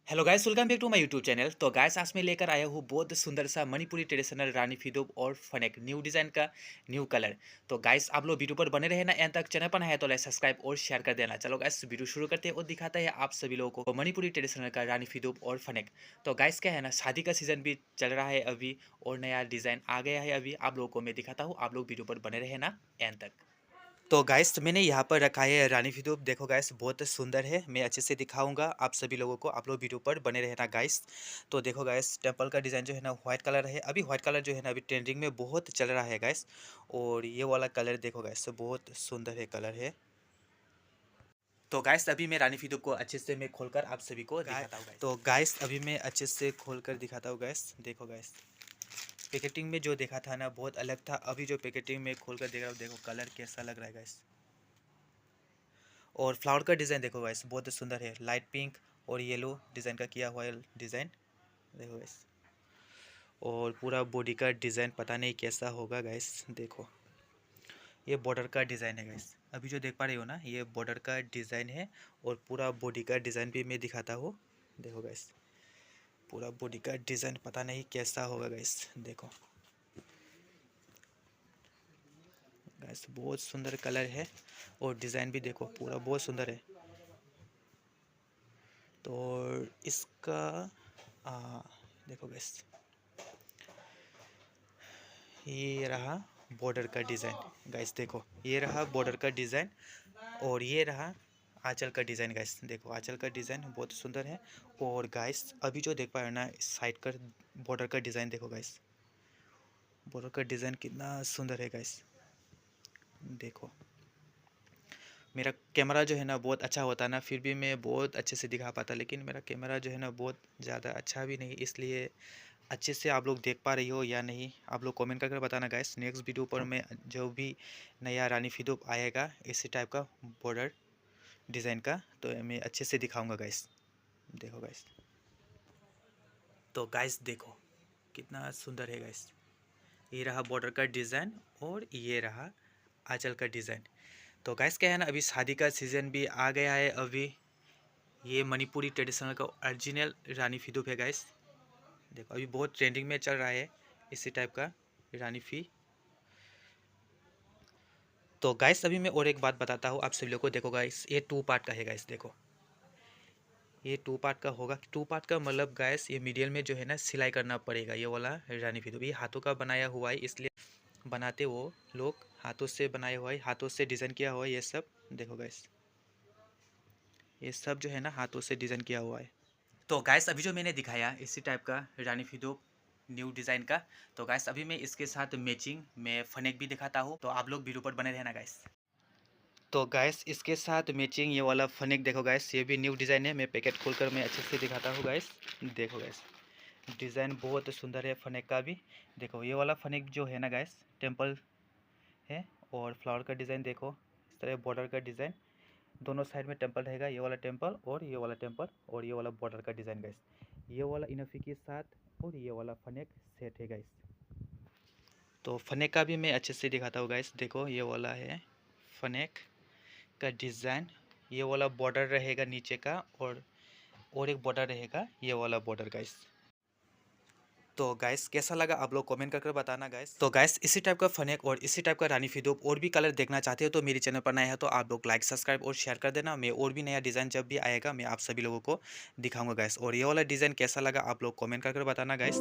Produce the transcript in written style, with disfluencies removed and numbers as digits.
Hello guys, welcome back to my YouTube channel. तो guys, आज मैं लेकर आया हूँ बहुत सुंदर सा मणिपुरी ट्रेडिशनल रानी फिदोब और फनेक न्यू डिज़ाइन का न्यू कलर। तो गाइस, आप लोग वीडियो पर बने रहे ना एंड तक। चैनल पर नया है तो लाइक सब्सक्राइब और शेयर कर देना। चलो गाइस, वीडियो शुरू करते हैं और दिखाता है आप सभी लोगों को मणिपुरी ट्रेडिशनल का रानी फिदोब और फनेक। तो गाइस, क्या है ना, शादी का सीजन भी चल रहा है अभी और नया डिज़ाइन आ गया है अभी। आप लोगों को मैं दिखाता हूँ, आप लोग वीडियो पर बने रहे ना एंड तक। तो गाइस, मैंने यहाँ पर रखा है रानी फिदोब। देखो गाइस, बहुत सुंदर है। मैं अच्छे से दिखाऊंगा आप सभी लोगों को, आप लोग वीडियो पर बने रहना गाइस। तो देखो गाइस, टेंपल का डिज़ाइन जो है ना व्हाइट कलर है। अभी व्हाइट कलर जो है ना अभी ट्रेंडिंग में बहुत चल रहा है गाइस। और ये वाला कलर देखो गाइस, बहुत सुंदर है कलर है। तो गाइस, अभी मैं रानी फिदोब को अच्छे से मैं खोलकर आप सभी को दिखाता हूँ गाइस। तो गाइस, अभी मैं अच्छे से खोलकर दिखाता हूँ गाइस। देखो गाइस, पैकेटिंग में जो देखा था ना बहुत अलग था। अभी जो पैकेटिंग में खोल कर देख रहा हूँ, देखो कलर कैसा लग रहा है गाइस। और फ्लावर का डिज़ाइन देखो गाइस, बहुत सुंदर है। लाइट पिंक और येलो डिज़ाइन का किया हुआ है डिज़ाइन, देखो गाइस। और पूरा बॉडी का डिज़ाइन पता नहीं कैसा होगा गाइस। देखो, ये बॉर्डर का डिज़ाइन है गाइस। अभी जो देख पा रहे हो ना, ये बॉर्डर का डिज़ाइन है। और पूरा बॉडी का डिज़ाइन भी मैं दिखाता हूँ। देखो गाइस, पूरा बॉडी का डिज़ाइन पता नहीं कैसा होगा गाइस। देखो गाइस, बहुत सुंदर कलर है। और डिज़ाइन भी देखो, पूरा बहुत सुंदर है। तो इसका देखो गाइस, ये रहा बॉर्डर का डिज़ाइन गाइस। देखो, ये रहा बॉर्डर का डिज़ाइन। और ये रहा आंचल का डिज़ाइन गाइस। देखो, आंचल का डिज़ाइन बहुत सुंदर है। और गाइस, अभी जो देख पा रहे हो ना, साइड का बॉर्डर का डिज़ाइन देखो गाइस। बॉर्डर का डिज़ाइन कितना सुंदर है गाइस। देखो, मेरा कैमरा जो है ना बहुत अच्छा होता ना, फिर भी मैं बहुत अच्छे से दिखा पाता। लेकिन मेरा कैमरा जो है ना बहुत ज़्यादा अच्छा भी नहीं, इसलिए अच्छे से आप लोग देख पा रही हो या नहीं, आप लोग कमेंट करके बताना गाइस। नेक्स्ट वीडियो पर मैं जो भी नया रानी फिदोब आएगा इसी टाइप का बॉर्डर डिज़ाइन का, तो मैं अच्छे से दिखाऊंगा गाइस। देखो गाइस, तो गाइस देखो कितना सुंदर है गाइस। ये रहा बॉर्डर का डिज़ाइन और ये रहा आंचल का डिज़ाइन। तो गाइस, क्या है ना, अभी शादी का सीज़न भी आ गया है अभी। ये मणिपुरी ट्रेडिशनल का ओरिजिनल रानी फिदोब है गाइस। देखो, अभी बहुत ट्रेंडिंग में चल रहा है इसी टाइप का रानी फी। तो गाइस, अभी मैं और एक बात बताता हूँ आप सभी लोग को। देखो गाइस, ये 2 पार्ट का है गाइस। देखो, ये 2 पार्ट का होगा। 2 पार्ट का मतलब गाइस, ये मीडियल में जो है ना सिलाई करना पड़ेगा। ये वाला रानी फिदोब ये हाथों का बनाया हुआ है, इसलिए बनाते वो लोग हाथों से बनाया हुआ है, हाथों से डिज़ाइन किया हुआ है ये सब। देखो गाइस, ये सब जो है ना हाथों से डिज़ाइन किया हुआ है। तो गाइस, अभी जो मैंने दिखाया इसी टाइप का रानी फिदोब न्यू डिज़ाइन का। तो गाइस, अभी मैं इसके साथ मैचिंग में फनेक भी दिखाता हूँ, तो आप लोग वीडियो पर बने रहना गाइस। तो गाइस, इसके साथ मैचिंग ये वाला फनेक देखो गाइस, ये भी न्यू डिज़ाइन है। मैं पैकेट खोलकर मैं अच्छे से दिखाता हूँ गाइस। देखो गाइस, डिज़ाइन बहुत सुंदर है फनेक का भी। देखो, ये वाला फनेक जो है ना गाइस, टेम्पल है। और फ्लावर का डिज़ाइन देखो, इस तरह बॉर्डर का डिज़ाइन। दोनों साइड में टेम्पल रहेगा, ये वाला टेम्पल और ये वाला टेम्पल। और ये वाला बॉर्डर का डिज़ाइन गाइस, ये वाला इनफी के साथ। और ये वाला फनेक सेट है गाइस। तो फनेक का भी मैं अच्छे से दिखाता हूँ गाइस। देखो, ये वाला है फनेक का डिज़ाइन। ये वाला बॉर्डर रहेगा नीचे का। और एक बॉर्डर रहेगा, ये वाला बॉर्डर गाइस। तो गाइस, कैसा लगा आप लोग कमेंट करके बताना गाइस। तो गाइस, इसी टाइप का फनेक और इसी टाइप का रानी फिदोब और भी कलर देखना चाहते हो तो मेरे चैनल पर नया है तो आप लोग लाइक सब्सक्राइब और शेयर कर देना। मैं और भी नया डिज़ाइन जब भी आएगा मैं आप सभी लोगों को दिखाऊंगा गाइस। और ये वाला डिज़ाइन कैसा लगा आप लोग कमेंट करके बताना गाइस।